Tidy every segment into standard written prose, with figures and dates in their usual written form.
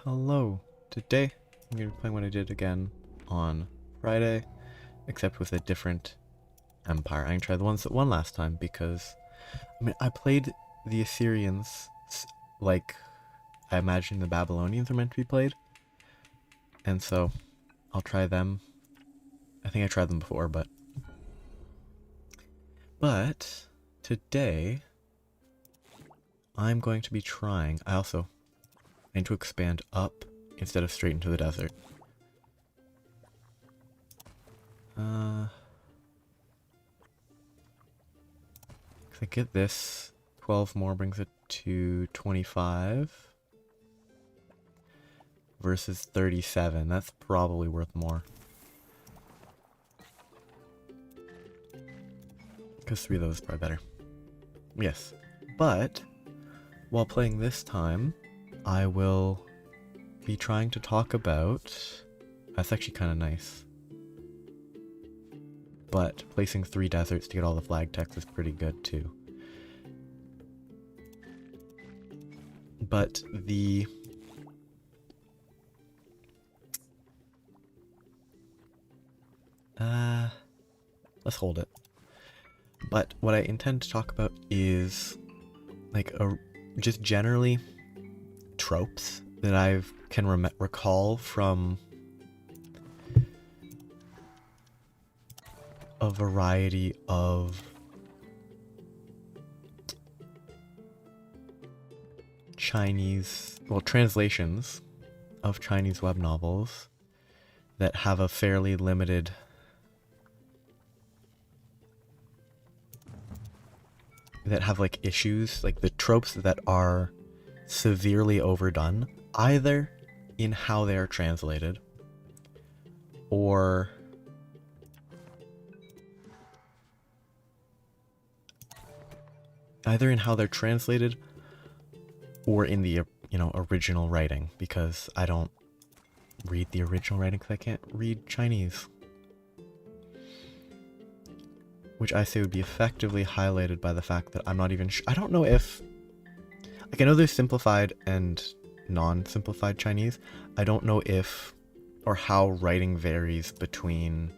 Hello. Today I'm going to be playing what I did again on Friday, except with a different empire. I'm going to try the ones that won last time because, I played the Assyrians like I imagine the Babylonians are meant to be played, and so I'll try them. I think I tried them before, but today I'm going to be trying. I need to expand up instead of straight into the desert. If I get this, 12 more brings it to 25 versus 37. That's probably worth more. Because 3 of those is probably better. Yes. But while playing this time, I will be trying to talk about... That's actually kind of nice. But placing 3 deserts to get all the flag text is pretty good too. But the... let's hold it. But what I intend to talk about is like just generally tropes that I can recall from a variety of Chinese, translations of Chinese web novels that have a fairly limited like issues, like the tropes that are severely overdone, either in how they are translated or in the original writing, because I don't read the original writing because I can't read Chinese, which I say would be effectively highlighted by the fact that I'm not even I don't know if, like, I know there's simplified and non-simplified Chinese. I don't know if or how writing varies between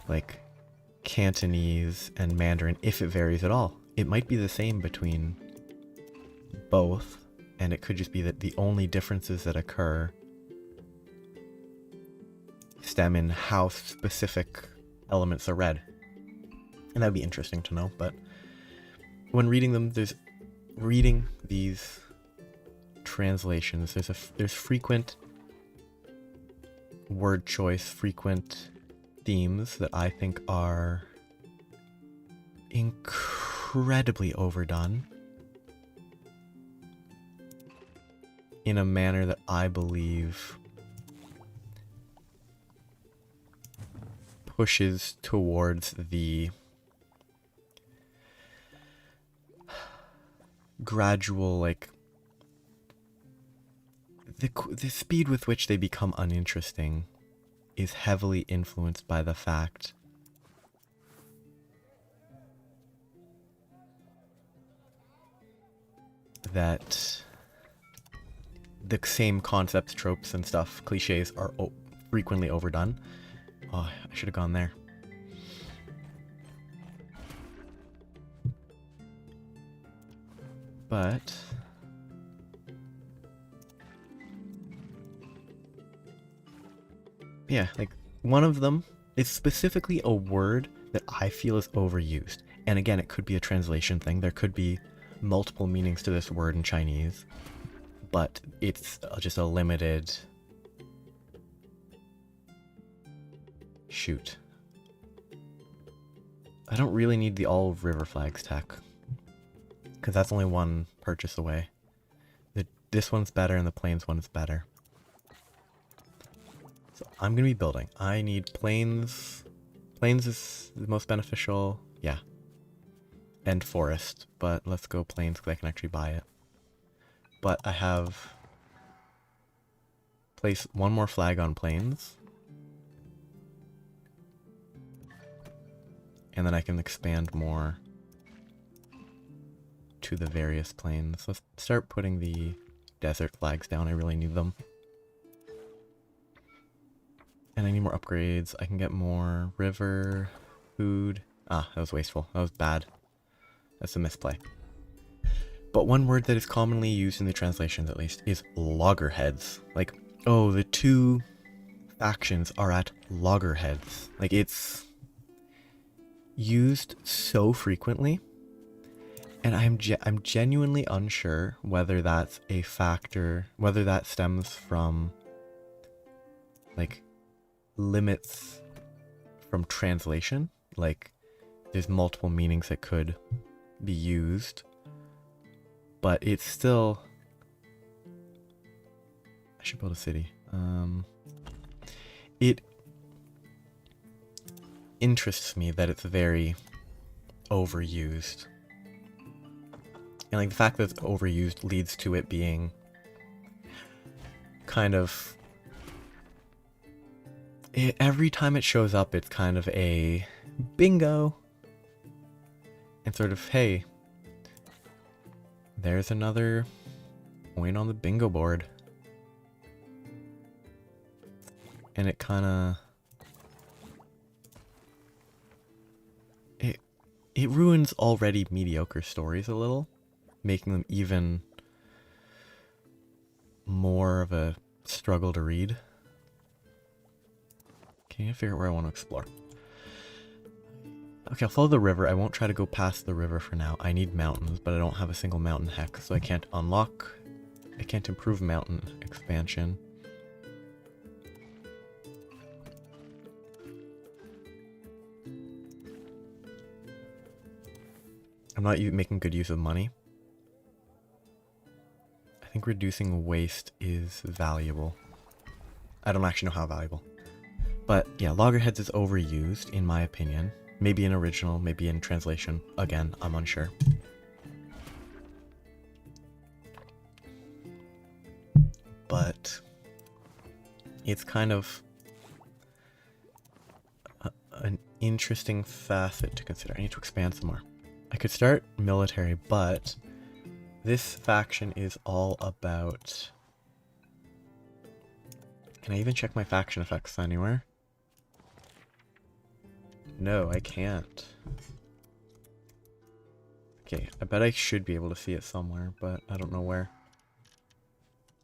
like Cantonese and Mandarin, if it varies at all. It might be the same between both, and it could just be that the only differences that occur stem in how specific elements are read. And that'd be interesting to know. But when reading them, reading these translations, there's frequent word choice, frequent themes that I think are incredibly overdone in a manner that I believe pushes towards the gradual, like, the speed with which they become uninteresting is heavily influenced by the fact that the same concepts, tropes, and stuff, cliches, are frequently overdone. Oh, I should have gone there. But yeah, like, one of them is specifically a word that I feel is overused. And again, it could be a translation thing. There could be multiple meanings to this word in Chinese, but it's just a limited... Shoot. I don't really need the all river flags tech, because that's only one purchase away. This one's better and the plains one is better. So I'm going to be building. I need plains. Plains is the most beneficial. Yeah. And forest. But let's go plains because I can actually buy it. But I have... place one more flag on plains. And then I can expand more to to the various planes. Let's start putting the desert flags down. I really need them. And I need more upgrades. I can get more river, food. Ah, that was wasteful. That was bad. That's a misplay. But one word that is commonly used in the translations, at least, is loggerheads. Like, oh, the two factions are at loggerheads. Like, it's used so frequently. And I'm genuinely unsure whether that's a factor, whether that stems from, like, limits from translation. Like, there's multiple meanings that could be used. But it's still... I should build a city. It interests me that it's very overused. And like the fact that it's overused leads to it being kind of... every time it shows up, it's kind of a bingo. And sort of, hey, there's another point on the bingo board. And it kind of... It ruins already mediocre stories a little, making them even more of a struggle to read. Okay, I figure out where I want to explore. Okay, I'll follow the river. I won't try to go past the river for now. I need mountains, but I don't have a single mountain hex, so I can't unlock... I can't improve mountain expansion. I'm not making good use of money. I think reducing waste is valuable. I don't actually know how valuable. But yeah, loggerheads is overused, in my opinion. Maybe in original, maybe in translation. Again, I'm unsure. But it's kind of an interesting facet to consider. I need to expand some more. I could start military, but this faction is all about... Can I even check my faction effects anywhere? No, I can't. Okay, I bet I should be able to see it somewhere, but I don't know where.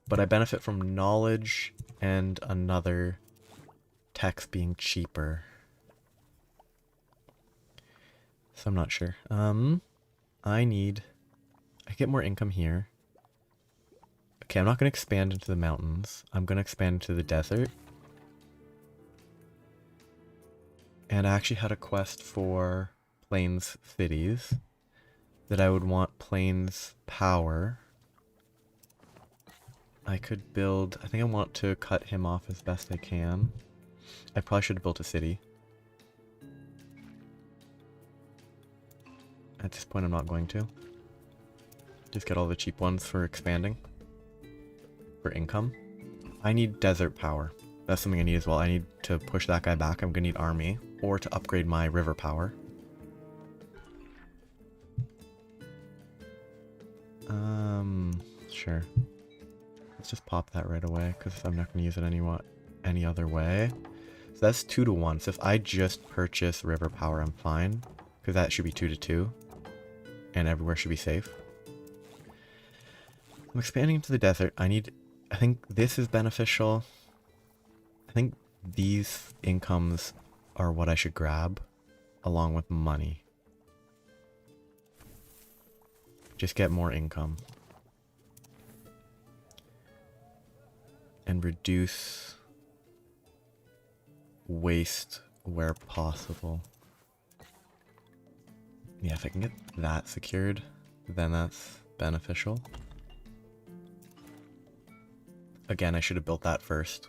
But I benefit from knowledge and another text being cheaper. So I'm not sure. I get more income here. Okay, I'm not going to expand into the mountains. I'm going to expand into the desert. And I actually had a quest for Plains cities that I would want Plains power. I could build... I think I want to cut him off as best I can. I probably should have built a city. At this point, I'm not going to. Just get all the cheap ones for expanding. For income. I need desert power. That's something I need as well. I need to push that guy back. I'm gonna need army. Or to upgrade my river power. Sure. Let's just pop that right away, because I'm not gonna use it any other way. So that's 2 to 1. So if I just purchase river power, I'm fine. Because that should be 2 to 2. And everywhere should be safe. I'm expanding into the desert. I think this is beneficial. I think these incomes are what I should grab, along with money. Just get more income. And reduce waste where possible. Yeah, if I can get that secured, then that's beneficial. Again, I should have built that first.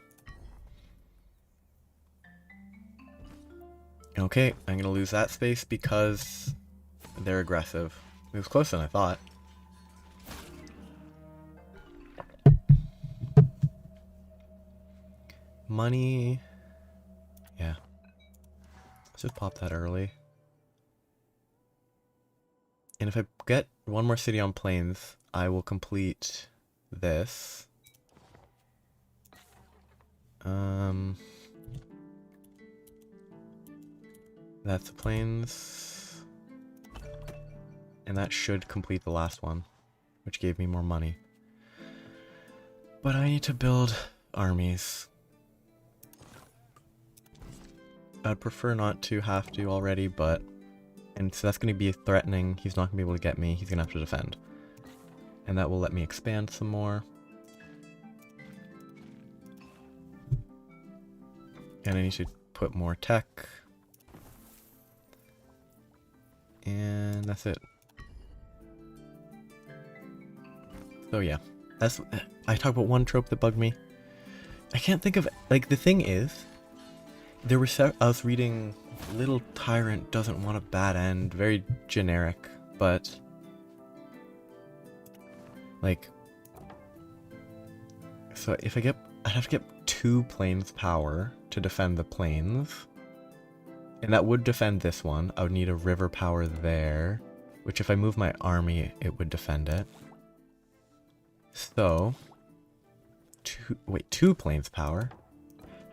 Okay, I'm gonna lose that space because they're aggressive. It was closer than I thought. Money... Yeah. Let's just pop that early. And if I get one more city on plains, I will complete this. That's the plains. And that should complete the last one, which gave me more money. But I need to build armies. I'd prefer not to have to already, but... And so that's going to be threatening. He's not going to be able to get me. He's going to have to defend. And that will let me expand some more. And I need to put more tech. And that's it. So yeah. I talk about one trope that bugged me. I can't think of... Like, the thing is... There were I was reading Little Tyrant doesn't want a bad end. Very generic, but... Like... So if I get... I'd have to get 2 plains power to defend the plains. And that would defend this one. I would need a river power there. Which if I move my army, it would defend it. So... 2 plains power?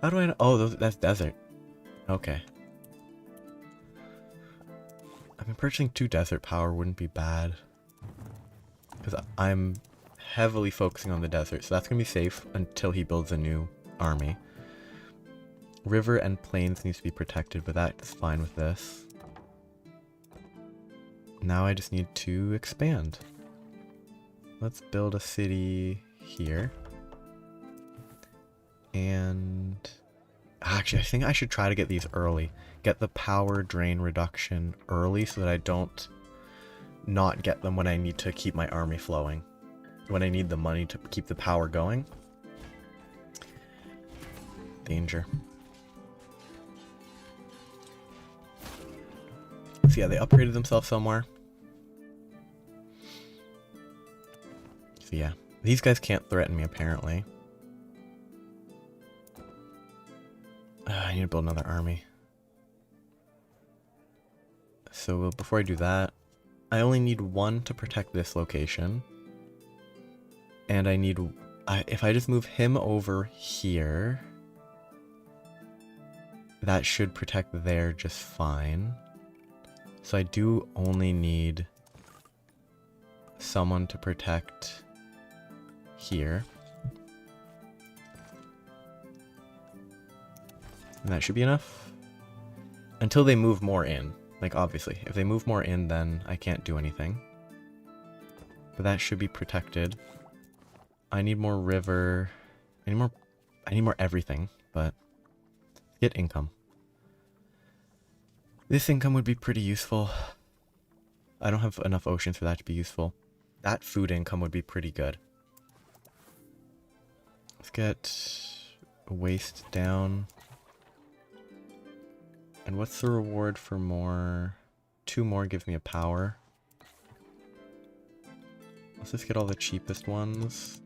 How do I know? Oh, that's desert. Okay. I mean, purchasing 2 desert power wouldn't be bad. Because I'm heavily focusing on the desert, so that's going to be safe until he builds a new army. River and plains needs to be protected, but that's fine with this. Now I just need to expand. Let's build a city here. And... Actually, I think I should try to get these early. Get the power drain reduction early so that I don't not get them when I need to keep my army flowing. When I need the money to keep the power going. Danger. So yeah, they upgraded themselves somewhere. So yeah, these guys can't threaten me apparently. I need to build another army. So before I do that, I only need 1 to protect this location. And I need... if I just move him over here, that should protect there just fine. So I do only need someone to protect here. And that should be enough. Until they move more in. Like, obviously. If they move more in, then I can't do anything. But that should be protected. I need more river. I need more everything, but... Get income. This income would be pretty useful. I don't have enough oceans for that to be useful. That food income would be pretty good. Let's get... waste down. And what's the reward for more? 2 more gives me a power. Let's just get all the cheapest ones.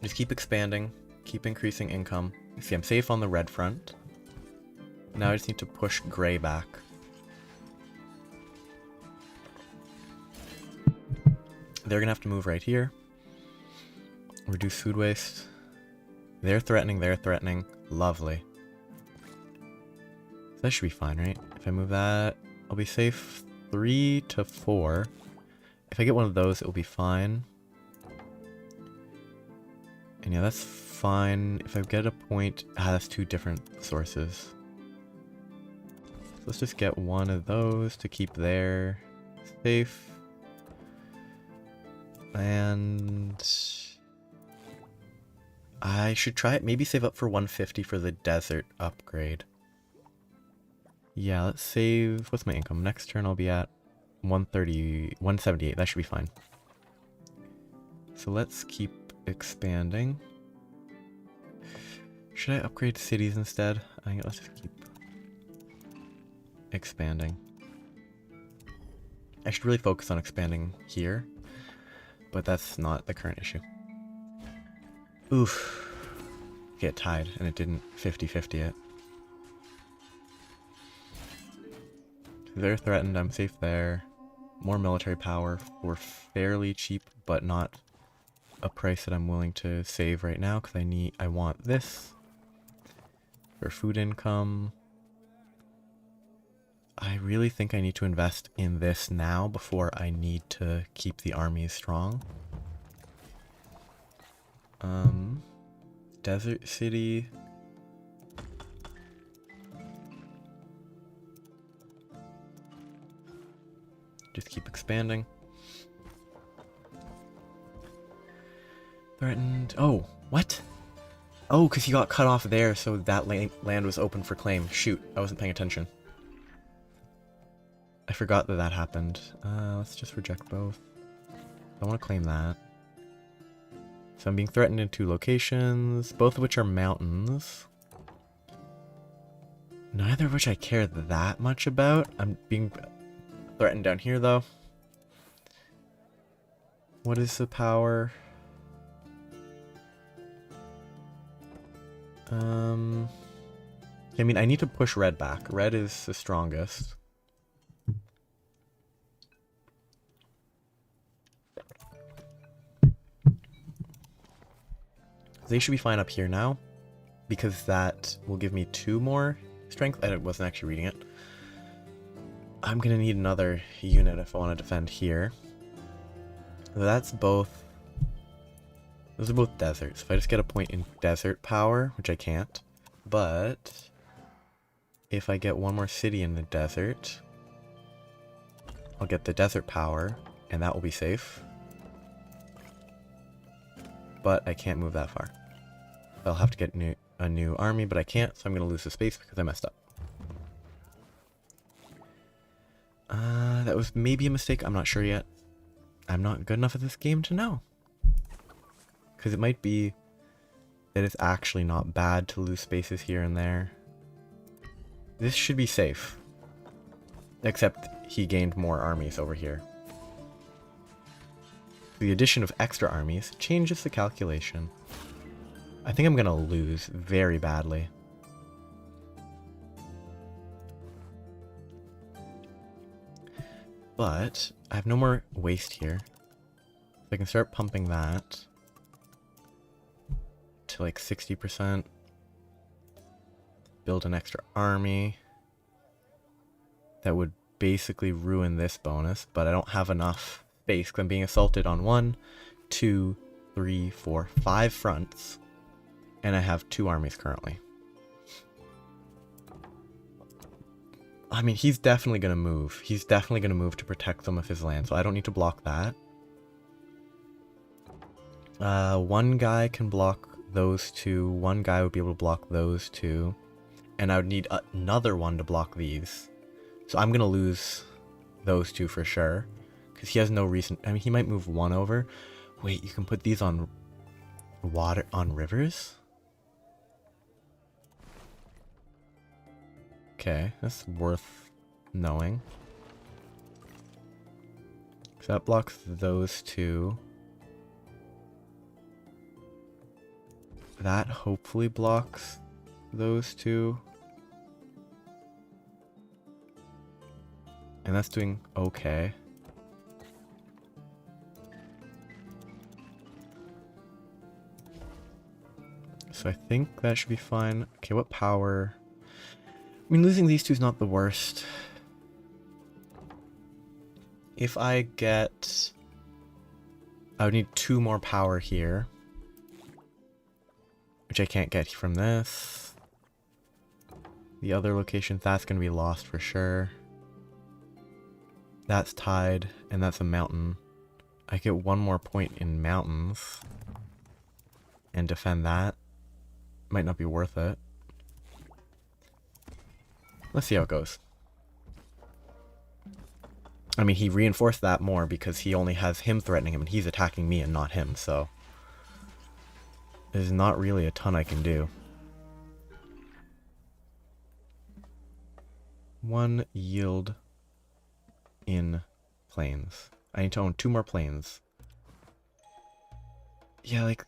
Just keep expanding. Keep increasing income. See, I'm safe on the red front. Now I just need to push gray back. They're gonna have to move right here. Reduce food waste. They're threatening. Lovely. That should be fine, right? If I move that, I'll be safe 3 to 4. If I get one of those, it will be fine. And yeah, that's fine. If I get a point... that's 2 different sources. So let's just get one of those to keep there safe. And... I should try it. Maybe save up for 150 for the desert upgrade. Yeah, let's save... What's my income? Next turn I'll be at 178. That should be fine. So let's keep expanding. Should I upgrade cities instead? I think let's just keep expanding. I should really focus on expanding here, but that's not the current issue. Oof. Get tied, and it didn't 50-50 it. They're threatened, I'm safe there. More military power for fairly cheap, but not a price that I'm willing to save right now, because I want this for food income. I really think I need to invest in this now before I need to keep the armies strong. Desert city. Just keep expanding. Threatened. Oh, what? Oh, because he got cut off there, so that land was open for claim. Shoot, I wasn't paying attention. I forgot that that happened. Let's just reject both. I want to claim that. So I'm being threatened in 2 locations, both of which are mountains. Neither of which I care that much about. I'm being threatened down here, though. What is the power? I mean, I need to push red back. Red is the strongest. They should be fine up here now, because that will give me 2 more strength. I wasn't actually reading it. I'm gonna need another unit if I want to defend here. That's both. Those are both deserts. If I just get a point in desert power, which I can't, but if I get 1 more city in the desert, I'll get the desert power, and that will be safe. But I can't move that far. I'll have to get a new army, but I can't, so I'm going to lose the space because I messed up. That was maybe a mistake. I'm not sure yet. I'm not good enough at this game to know. Because it might be that it's actually not bad to lose spaces here and there. This should be safe. Except he gained more armies over here. The addition of extra armies changes the calculation. I think I'm gonna lose very badly. But I have no more waste here. So I can start pumping that to like 60%. Build an extra army. That would basically ruin this bonus, but I don't have enough space because I'm being assaulted on 1, 2, 3, 4, 5 fronts. And I have 2 armies currently. I mean, he's definitely going to move. He's definitely going to move to protect some of his land, so I don't need to block that. 1 guy can block those 2. 1 guy would be able to block those 2. And I would need another one to block these. So I'm going to lose those 2 for sure. Because he has no reason. I mean, he might move 1 over. Wait, you can put these on water, on rivers? Okay, that's worth knowing. So that blocks those 2. That hopefully blocks those 2. And that's doing okay. So I think that should be fine. Okay, what power? I mean, losing these 2 is not the worst. If I get... I would need 2 more power here. Which I can't get from this. The other locations, that's going to be lost for sure. That's tied, and that's a mountain. I get 1 more point in mountains. And defend that. Might not be worth it. Let's see how it goes. I mean, he reinforced that more because he only has him threatening him, and he's attacking me and not him, so... There's not really a ton I can do. 1 yield in plains. I need to own 2 more plains. Yeah, like,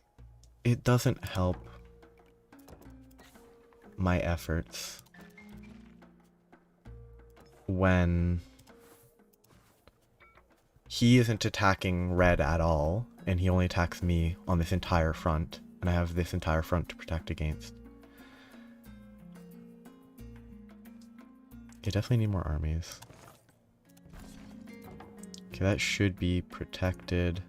it doesn't help my efforts. when he isn't attacking red at all, and he only attacks me on this entire front, and I have this entire front to protect against. Okay, definitely need more armies. Okay, that should be protected.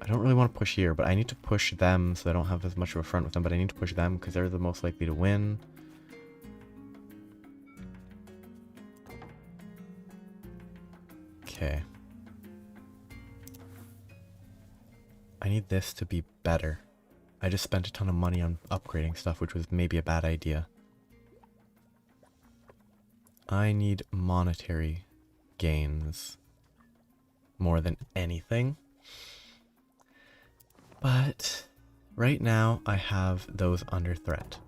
I don't really want to push here, but I need to push them so I don't have as much of a front with them, but I need to push them because they're the most likely to win. Okay. I need this to be better. I just spent a ton of money on upgrading stuff, which was maybe a bad idea. I need monetary gains more than anything. But right now I have those under threat.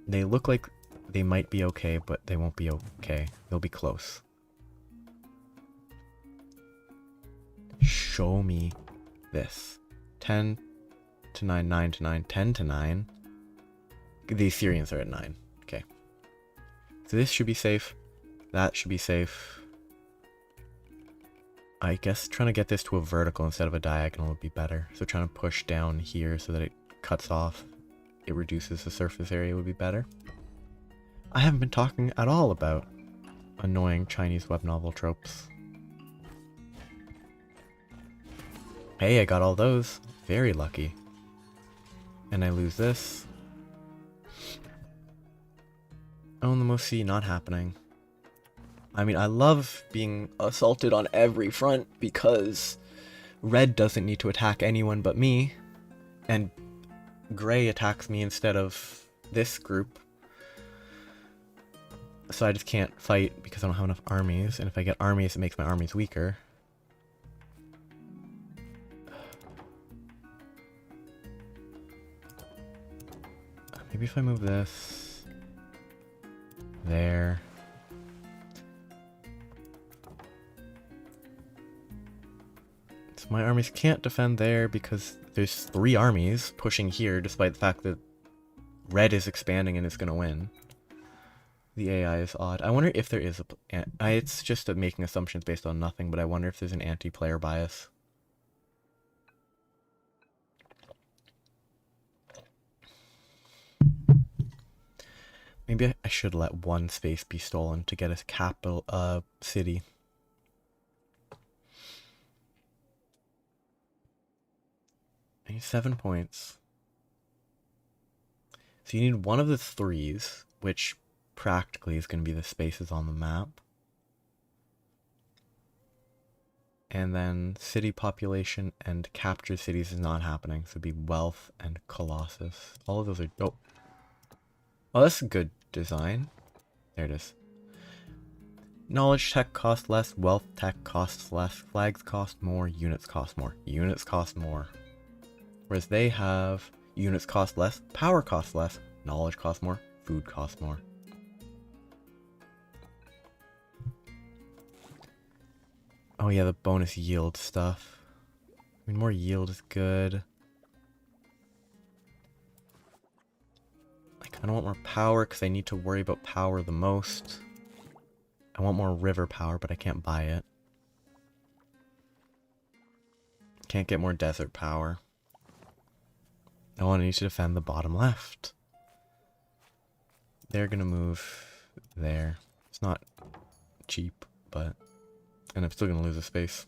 They look like they might be okay, but they won't be okay. They'll be close. Show me this. 10 to 9, 9 to 9, 10 to 9. The Assyrians are at 9. Okay. So this should be safe. That should be safe. I guess trying to get this to a vertical instead of a diagonal would be better. So trying to push down here so that it cuts off, it reduces the surface area would be better. I haven't been talking at all about annoying Chinese web novel tropes. Hey, I got all those. Very lucky. And I lose this. Own the most sea, not happening. I mean, I love being assaulted on every front because red doesn't need to attack anyone but me, and gray attacks me instead of this group. So I just can't fight because I don't have enough armies, and if I get armies, it makes my armies weaker. Maybe if I move this there. So my armies can't defend there because there's 3 armies pushing here despite the fact that red is expanding and is going to win. The AI is odd. I wonder if there is it's just making assumptions based on nothing, but I wonder if there's an anti-player bias. Maybe I should let one space be stolen to get a capital city. I need 7 points. So you need one of the 3s, which practically is going to be the spaces on the map. And then city population and captured cities is not happening, so it'd be wealth and Colossus. All of those are... Oh, that's a good design. There it is. Knowledge tech costs less, wealth tech costs less, flags cost more, units cost more. Units cost more. Whereas they have units cost less, power costs less, knowledge costs more, food costs more. Oh yeah, the bonus yield stuff. I mean, more yield is good. I kind of want more power because I need to worry about power the most. I want more river power, but I can't buy it. Can't get more desert power. Oh, I need to defend the bottom left. They're gonna move there. It's not cheap, but... And I'm still gonna lose a space.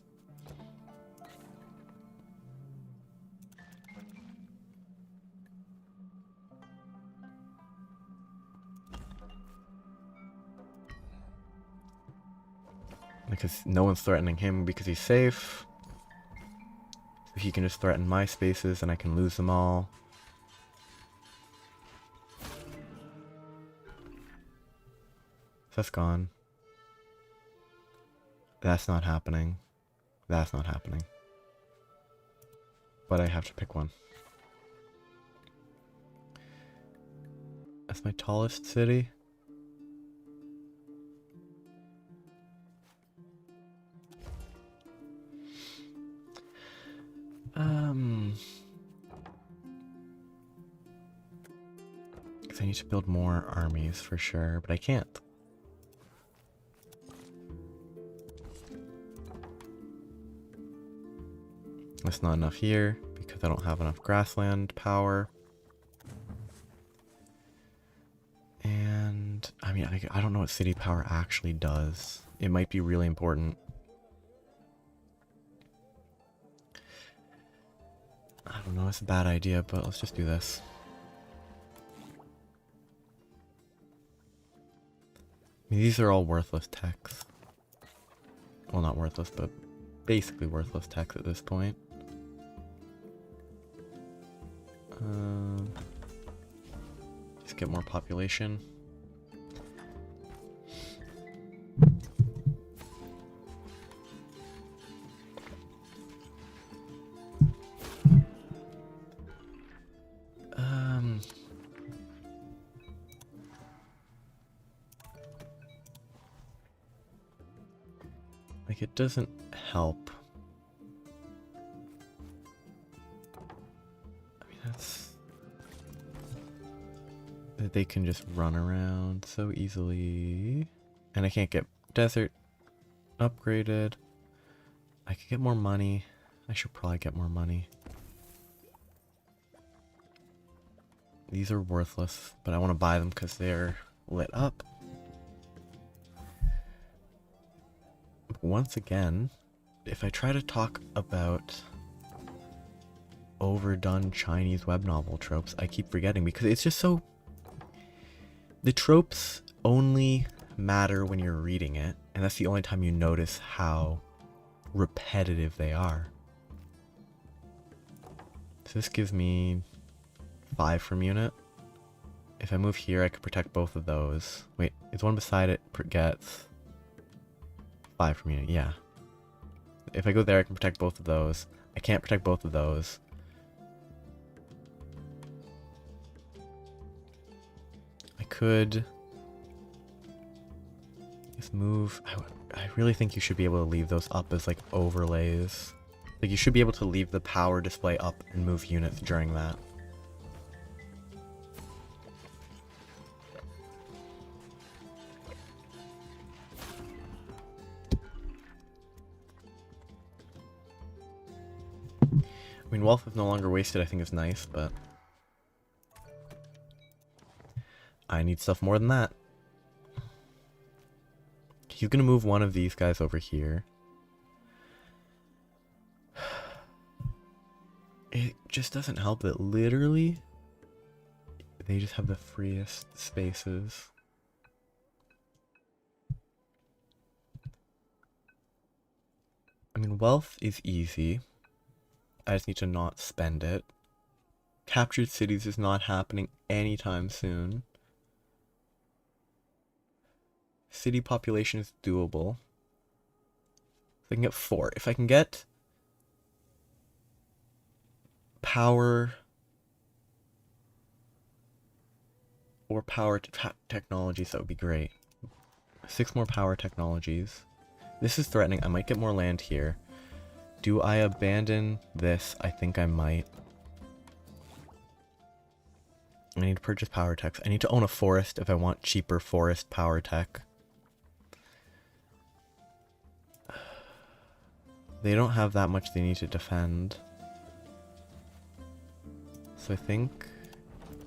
Because no one's threatening him because he's safe. So he can just threaten my spaces and I can lose them all. That's gone. That's not happening. That's not happening. But I have to pick one. That's my tallest city. Because Because I need to build more armies for sure, but I can't. That's not enough here because I don't have enough grassland power. And I mean, I don't know what city power actually does. It might be really important. I don't know, it's a bad idea, but let's just do this. I mean, these are all worthless techs. Well, not worthless, but basically worthless techs at this point. Just get more population. Like, it doesn't help. I mean, that's... that they can just run around so easily. And I can't get desert upgraded. I could get more money. I should probably get more money. These are worthless, but I want to buy them because they're lit up. Once again, if I try to talk about overdone Chinese web novel tropes, I keep forgetting because it's just so... The tropes only matter when you're reading it, and that's the only time you notice how repetitive they are. So this gives me 5 from unit. If I move here, I could protect both of those. Wait, is one beside it gets 5 from unit? Yeah. If I go there, I can protect both of those. I can't protect both of those. I could just move. I really think you should be able to leave those up as like overlays. Like, you should be able to leave the power display up and move units during that. I mean, wealth is no longer wasted, I think is nice, but I need stuff more than that. He's gonna move one of these guys over here. It just doesn't help that literally they just have the freest spaces. I mean, wealth is easy. I just need to not spend it. Captured cities is not happening anytime soon. City population is doable. If I can get 4. If I can get power or power technologies, that would be great. 6 more power technologies. This is threatening. I might get more land here. Do I abandon this? I think I might. I need to purchase power techs. I need to own a forest if I want cheaper forest power tech. They don't have that much they need to defend. So I think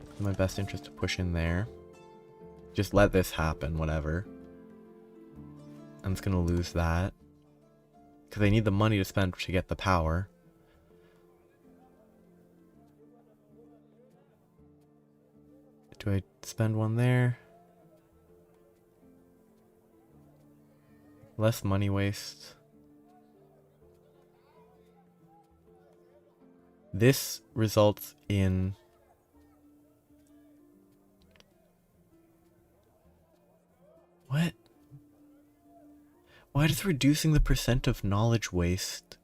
it's in my best interest to push in there. Just let this happen, whatever. I'm just gonna lose that. Because I need the money to spend to get the power. Do I spend one there? Less money waste. This results in... What? Why does reducing the percent of knowledge waste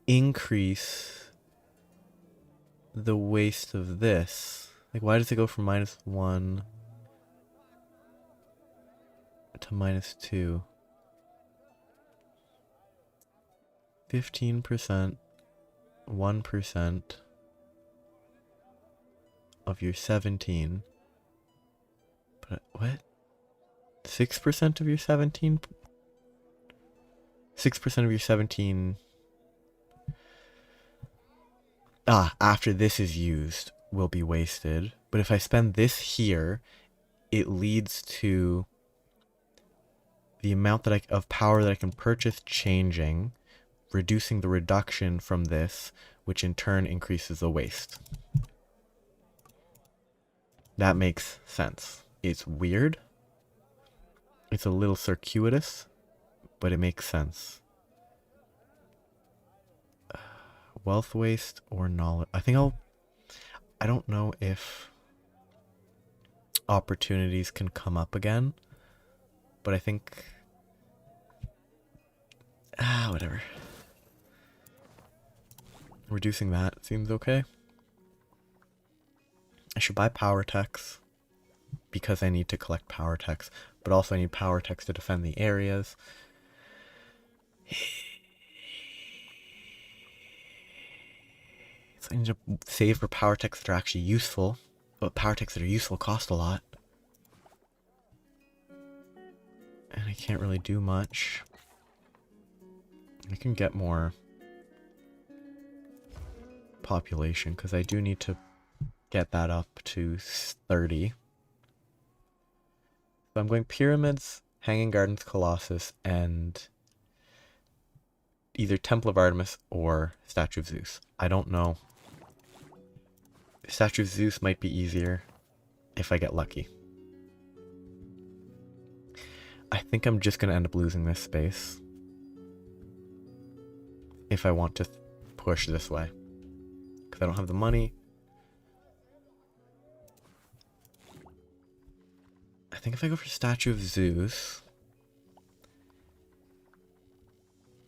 increase the waste of this? Like, why does it go from -1 to -2? 15%, 1% of your 17. But what? 6% of your 17? 6% of your 17... after this is used, will be wasted. But if I spend this here, it leads to the amount that of power that I can purchase changing, reducing the reduction from this, which in turn increases the waste. That makes sense. It's weird. It's a little circuitous, but it makes sense. Wealth waste or knowledge. I don't know if opportunities can come up again, but I think whatever. Reducing that seems okay. I should buy power techs because I need to collect power techs, but also I need power techs to defend the areas. So I need to save for power techs that are actually useful, but power techs that are useful cost a lot. And I can't really do much. I can get more population because I do need to get that up to 30. So I'm going pyramids, Hanging Gardens, Colossus, and either Temple of Artemis or Statue of Zeus. I don't know. Statue of Zeus might be easier if I get lucky. I think I'm just going to end up losing this space if I want to push this way, because I don't have the money. I think if I go for Statue of Zeus,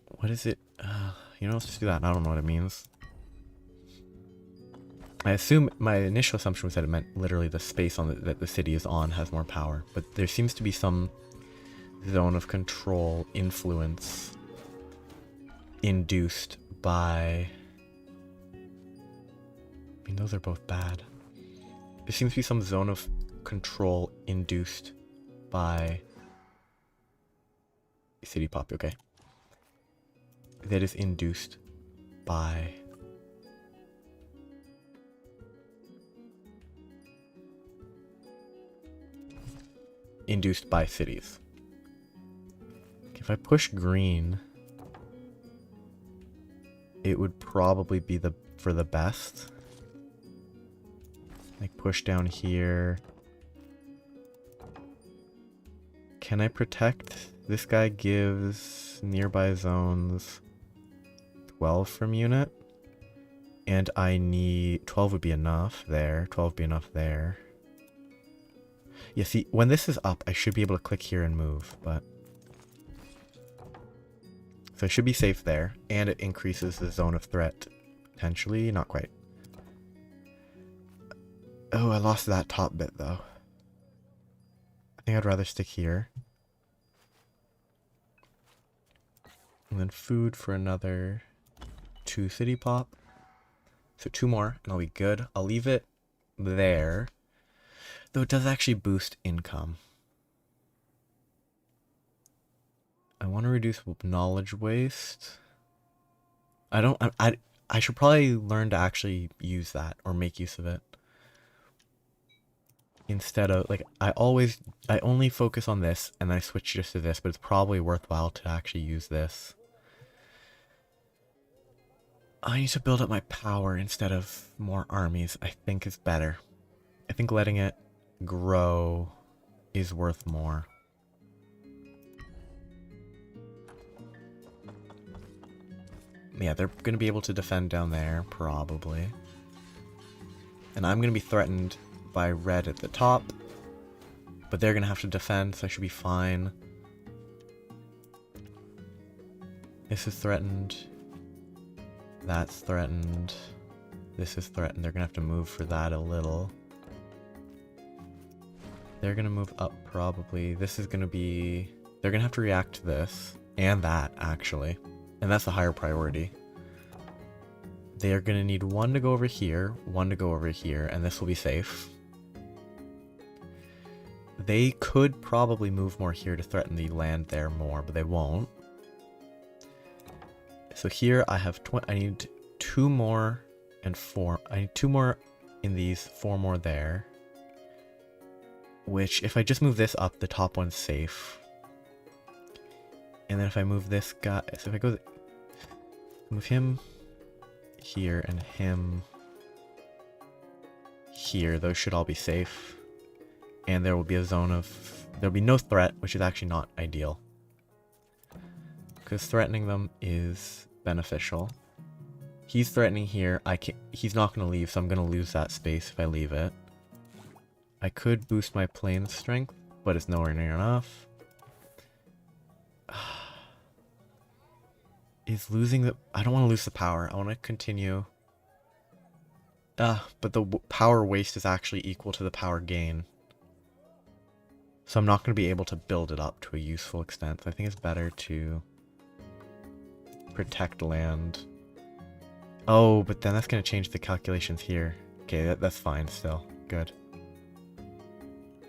what is it? You know, let's just do that. I don't know what it means. I assume my initial assumption was that it meant literally the space on that the city is on has more power, but there seems to be some zone of control influence induced by... I mean, those are both bad. There seems to be some zone of control induced by city pop, okay. That is induced by cities. If I push green, it would probably be for the best. Like push down here. Can I protect? This guy gives nearby zones 12 from unit. And I need 12 would be enough there. 12 would be enough there. Yeah, see, when this is up, I should be able to click here and move, but... So I should be safe there, and it increases the zone of threat, potentially. Not quite. Oh, I lost that top bit, though. I think I'd rather stick here. And then food for another 2 city pop. So 2 more, and I'll be good. I'll leave it there. Though it does actually boost income. I want to reduce knowledge waste. I should probably learn to actually use that or make use of it. Instead of, like, I only focus on this and then I switch just to this, but it's probably worthwhile to actually use this. I need to build up my power instead of more armies, I think is better. I think letting it grow is worth more. Yeah, they're going to be able to defend down there, probably. And I'm going to be threatened by red at the top. But they're going to have to defend, so I should be fine. This is threatened. That's threatened. This is threatened. They're going to have to move for that a little. They're going to move up, probably. This is going to be... They're going to have to react to this. And that, actually. And that's the higher priority. They are going to need 1 to go over here, 1 to go over here, and this will be safe. They could probably move more here to threaten the land there more, but they won't. So here I have I need 2 more and 4. I need 2 more in these, 4 more there. Which, if I just move this up, the top one's safe. And then if I move this guy, so if I go, move him here and him here, those should all be safe. And there will be a zone of, there'll be no threat, which is actually not ideal. Because threatening them is beneficial. He's threatening here. He's not going to leave, so I'm going to lose that space if I leave it. I could boost my plane strength, but it's nowhere near enough. Is losing the... I don't want to lose the power. I want to continue. But the power waste is actually equal to the power gain. So I'm not going to be able to build it up to a useful extent. So I think it's better to protect land. Oh, but then that's going to change the calculations here. Okay, that's fine still. Good.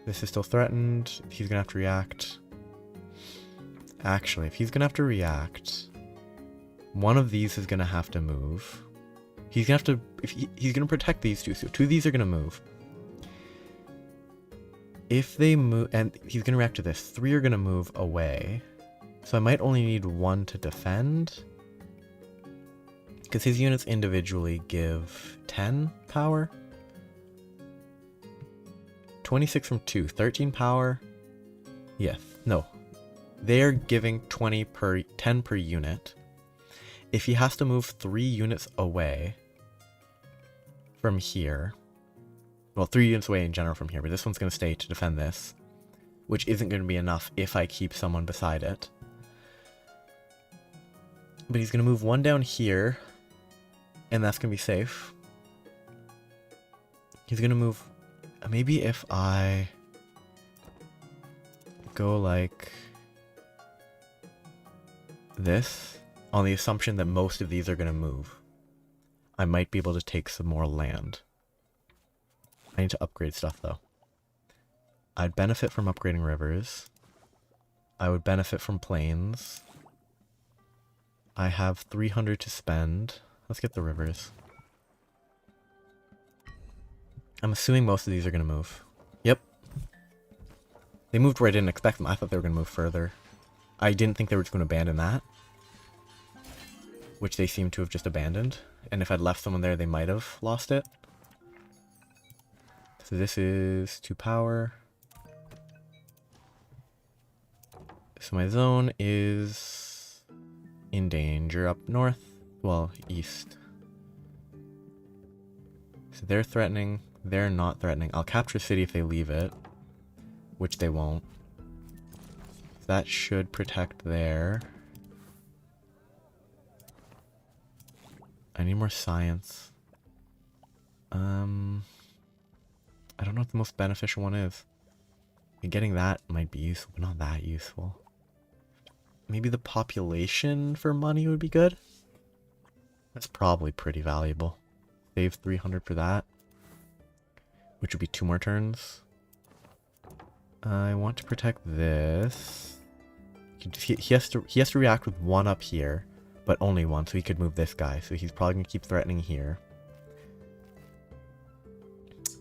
This is still threatened. He's going to have to react. Actually, if he's going to have to react, one of these is going to have to move. He's going to have to... he's going to protect these two, so 2 of these are going to move. If they move... And he's going to react to this. 3 are going to move away. So I might only need 1 to defend. Because his units individually give 10 power. 26 from 2. 13 power. Yes. No. They're giving 10 per unit. If he has to move 3 units away from here, well, 3 units away in general from here, but this one's going to stay to defend this, which isn't going to be enough if I keep someone beside it. But he's going to move 1 down here, and that's going to be safe. He's going to move... Maybe if I go like this, on the assumption that most of these are going to move, I might be able to take some more land. I need to upgrade stuff though. I'd benefit from upgrading rivers. I would benefit from plains. I have 300 to spend. Let's get the rivers. I'm assuming most of these are going to move. Yep. They moved where I didn't expect them. I thought they were going to move further. I didn't think they were just going to abandon that. Which they seem to have just abandoned. And if I'd left someone there, they might have lost it. So this is 2 power. So my zone is in danger up north. Well, east. So they're threatening. They're not threatening. I'll capture city if they leave it. Which they won't. That should protect there. I need more science. I don't know what the most beneficial one is. Getting that might be useful, but not that useful. Maybe the population for money would be good. That's probably pretty valuable. Save 300 for that. Which would be 2 more turns. I want to protect this. He has to react with 1 up here, but only 1, so he could move this guy. So he's probably going to keep threatening here.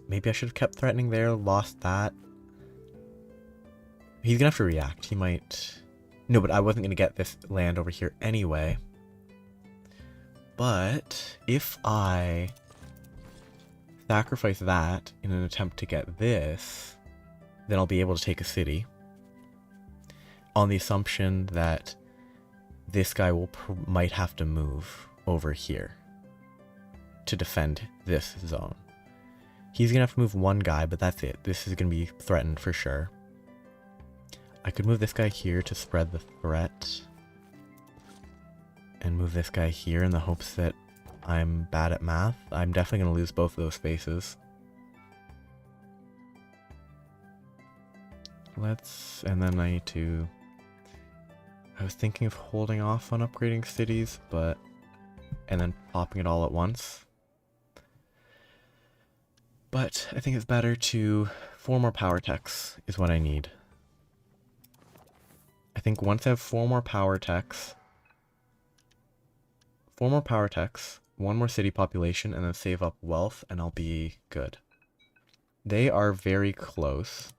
Maybe I should have kept threatening there, lost that. He's going to have to react. He might... No, but I wasn't going to get this land over here anyway. But if I sacrifice that in an attempt to get this, then I'll be able to take a city. On the assumption that this guy might have to move over here to defend this zone. He's going to have to move 1 guy, but that's it. This is going to be threatened for sure. I could move this guy here to spread the threat. And move this guy here in the hopes that I'm bad at math. I'm definitely going to lose both of those spaces. And then I need to... I was thinking of holding off on upgrading cities, but... And then popping it all at once. But I think it's better to 4 more power techs is what I need. I think once I have 4 more power techs, 1 more city population, and then save up wealth, and I'll be good. They are very close.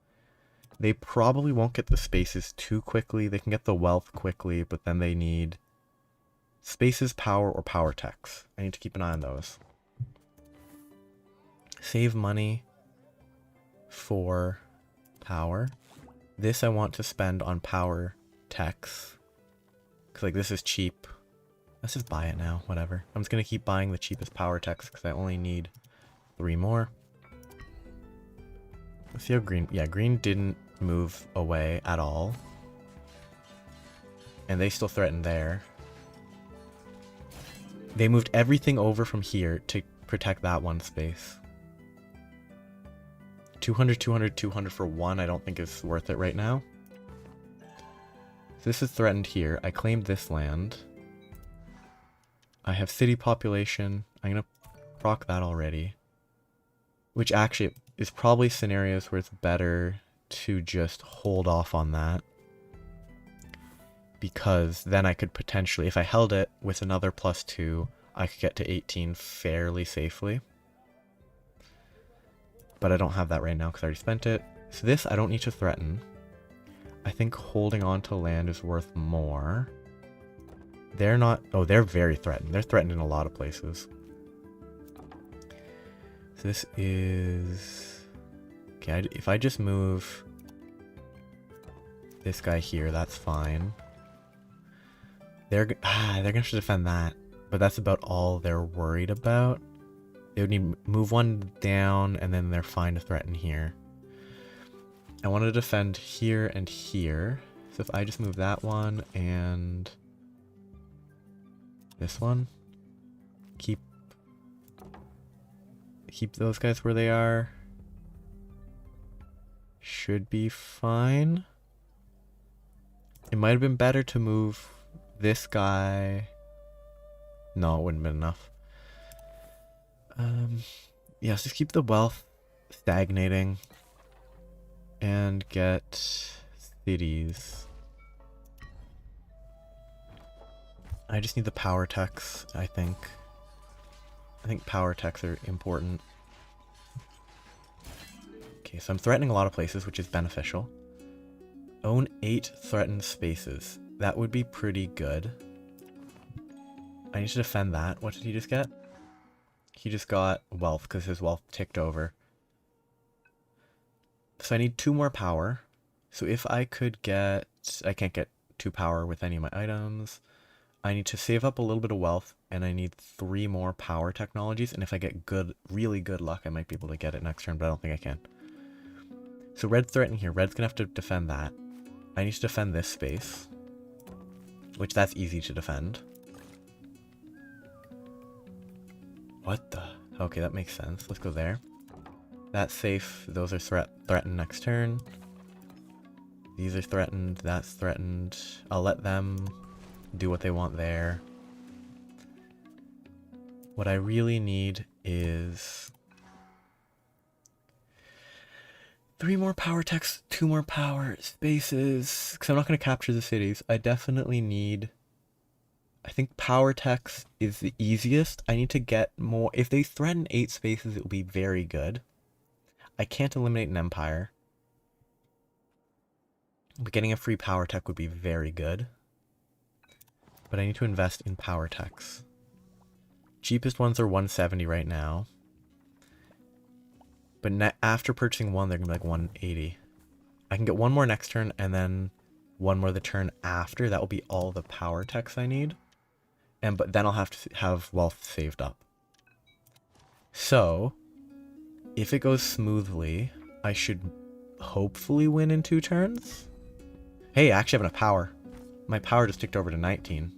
They probably won't get the spaces too quickly. They can get the wealth quickly, but then they need spaces, power, or power techs. I need to keep an eye on those. Save money for power. This I want to spend on power techs. Because, like, this is cheap. Let's just buy it now, whatever. I'm just going to keep buying the cheapest power techs because I only need 3 more. Let's see how green... Yeah, green didn't move away at all. And they still threaten there. They moved everything over from here to protect that one space. 200, 200, 200 for 1 I don't think is worth it right now. So this is threatened here. I claimed this land. I have city population. I'm going to proc that already. Which actually is probably scenarios where it's better to just hold off on that. Because then I could potentially, if I held it with another +2, I could get to 18 fairly safely. But I don't have that right now because I already spent it. So this I don't need to threaten. I think holding on to land is worth more. They're not... Oh, they're very threatened. They're threatened in a lot of places. So this is... Okay, if I just move this guy here, that's fine. They're gonna have to defend that. But that's about all they're worried about. They would need to move 1 down, and then they're fine to threaten here. I want to defend here and here. So if I just move that one and this one, keep those guys where they are. Should be fine. It might have been better to move this guy. No, it wouldn't have been enough. Yes, just keep the wealth stagnating and get cities. I just need the power techs, I think. I think power techs are important. Okay, so I'm threatening a lot of places, which is beneficial. Own 8 threatened spaces. That would be pretty good. I need to defend that. What did he just get? He just got wealth because his wealth ticked over. So I need 2 more power. So if I could get... I can't get 2 power with any of my items. I need to save up a little bit of wealth, and I need 3 more power technologies. And if I get good, really good luck, I might be able to get it next turn, but I don't think I can. So red threatening here. Red's going to have to defend that. I need to defend this space, which that's easy to defend. What the? Okay, that makes sense. Let's go there. That's safe. Those are threatened next turn. These are threatened. That's threatened. I'll let them do what they want there. What I really need is 3 more power techs, 2 more power spaces. Because I'm not going to capture the cities. I definitely need... I think power techs is the easiest. I need to get more... If they threaten 8 spaces, it will be very good. I can't eliminate an empire. But getting a free power tech would be very good. But I need to invest in power techs. Cheapest ones are 170 right now. But after purchasing 1, they're going to be like 180. I can get 1 more next turn, and then 1 more the turn after. That will be all the power techs I need. But then I'll have to have wealth saved up. So, if it goes smoothly, I should hopefully win in 2 turns. Hey, I actually have enough power. My power just ticked over to 19.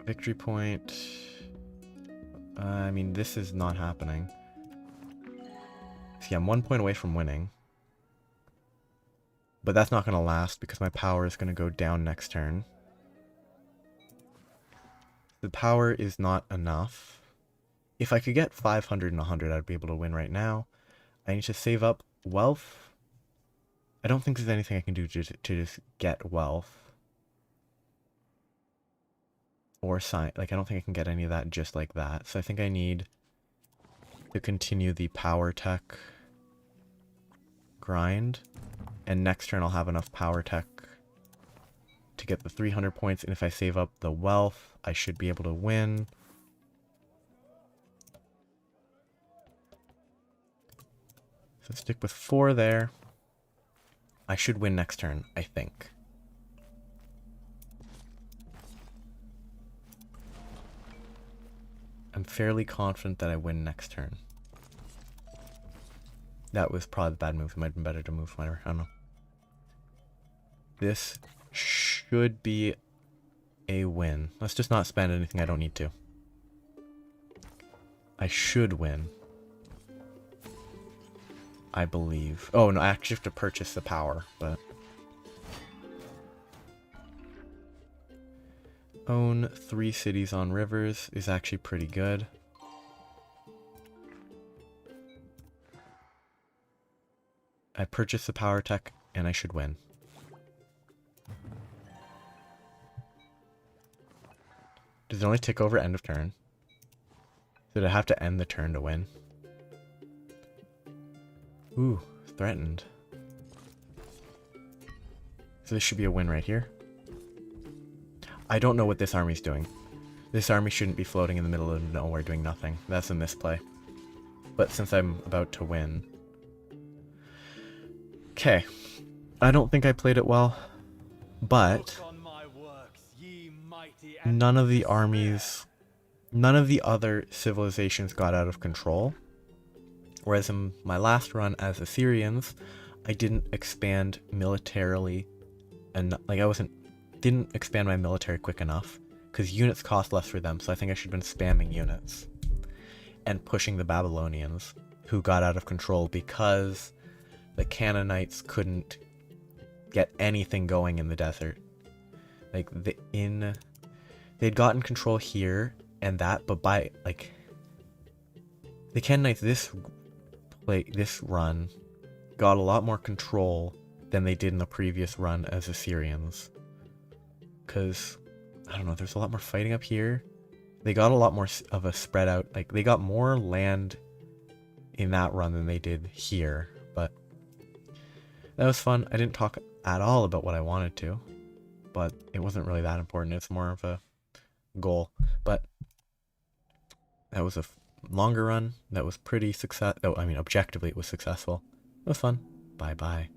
Victory point. I mean, this is not happening. See, I'm 1 point away from winning. But that's not going to last because my power is going to go down next turn. the power is not enough. If I could get 500 and 100, I'd be able to win right now. I need to save up wealth. I don't think there's anything I can do to just get wealth. Or sign, like, I don't think I can get any of that just like that. So I think I need to continue the power tech grind. And next turn I'll have enough power tech to get the 300 points. And if I save up the wealth, I should be able to win. So stick with 4 there. I should win next turn, I think. I'm fairly confident that I win next turn. That was probably a bad move. It might have been better to move whenever. I don't know. This should be a win. Let's just not spend anything I don't need to. I should win. I believe. Oh, no, I actually have to purchase the power, but... Own 3 cities on rivers is actually pretty good. I purchased the power tech, and I should win. Does it only tick over end of turn? Did I have to end the turn to win? Ooh, threatened. So this should be a win right here. I don't know what this army's doing. This army shouldn't be floating in the middle of nowhere doing nothing. That's a misplay. But since I'm about to win... Okay. I don't think I played it well. But... none of the armies... none of the other civilizations got out of control. Whereas in my last run as Assyrians, I didn't expand militarily, and like didn't expand my military quick enough, because units cost less for them, so I think I should have been spamming units. And pushing the Babylonians, who got out of control because the Canaanites couldn't get anything going in the desert. Like, they'd gotten control here and that, but by, like, the Canaanites this run got a lot more control than they did in the previous run as Assyrians. Because, I don't know, there's a lot more fighting up here. They got a lot more of a spread out, like, they got more land in that run than they did here, but that was fun. I didn't talk at all about what I wanted to, but it wasn't really that important. It's more of a goal, but that was a longer run that was pretty objectively it was successful. It was fun. Bye bye.